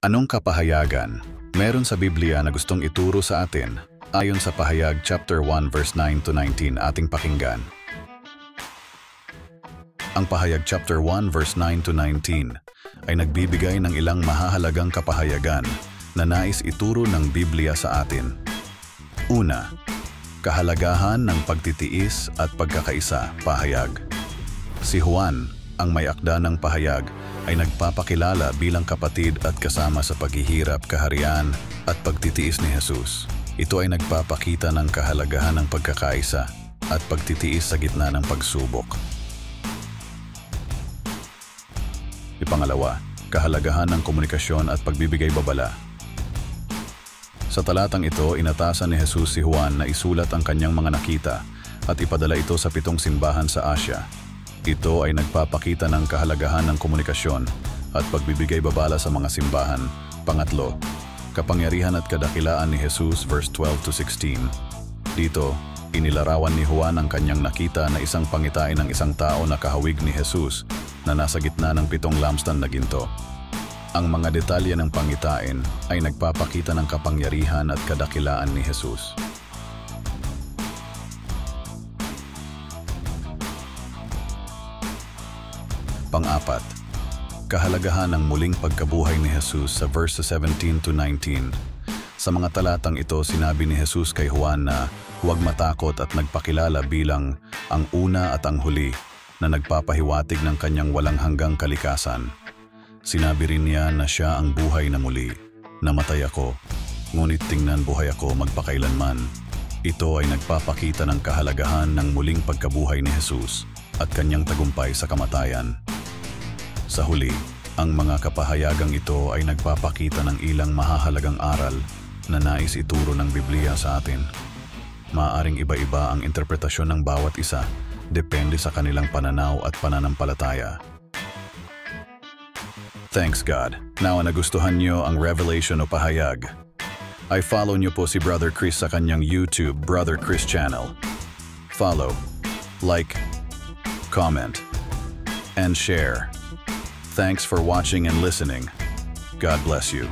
Anong kapahayagan meron sa Biblia na gustong ituro sa atin? Ayon sa Pahayag chapter 1 verse 9 to 19 ating pakinggan. Ang Pahayag chapter 1 verse 9 to 19 ay nagbibigay ng ilang mahahalagang kapahayagan na nais ituro ng Biblia sa atin. Una, kahalagahan ng pagtitiis at pagkakaisa, pahayag. Si Juan, ang may akda ng pahayag, ay nagpapakilala bilang kapatid at kasama sa paghihirap, kaharian at pagtitiis ni Jesus. Ito ay nagpapakita ng kahalagahan ng pagkakaisa at pagtitiis sa gitna ng pagsubok. Ipangalawa, kahalagahan ng komunikasyon at pagbibigay babala. Sa talatang ito, inatasan ni Jesus si Juan na isulat ang kanyang mga nakita at ipadala ito sa 7 simbahan sa Asia. Ito ay nagpapakita ng kahalagahan ng komunikasyon at pagbibigay babala sa mga simbahan. Pangatlo, kapangyarihan at kadakilaan ni Jesus verse 12 to 16. Dito, inilarawan ni Juan ang kanyang nakita na isang pangitain ng isang tao na kahawig ni Jesus na nasa gitna ng 7 lampstand na ginto. Ang mga detalye ng pangitain ay nagpapakita ng kapangyarihan at kadakilaan ni Jesus. Pang-apat, kahalagahan ng muling pagkabuhay ni Jesus sa verse 17 to 19. Sa mga talatang ito, sinabi ni Jesus kay Juan na huwag matakot at nagpakilala bilang ang una at ang huli na nagpapahiwatig ng kanyang walang hanggang kalikasan. Sinabi rin niya na siya ang buhay na muli. Namatay ako, ngunit tingnan buhay ako magpakailanman. Ito ay nagpapakita ng kahalagahan ng muling pagkabuhay ni Jesus at kanyang tagumpay sa kamatayan. Sa huli, ang mga kapahayagang ito ay nagpapakita ng ilang mahahalagang aral na nais ituro ng Biblia sa atin. Maaaring iba-iba ang interpretasyon ng bawat isa, depende sa kanilang pananaw at pananampalataya. Thanks God. Now nagustuhan nyo ang revelation o pahayag. I follow nyo po si Brother Chris sa kanyang YouTube Brother Chris channel. Follow, like, comment, and share. Thanks for watching and listening. God bless you.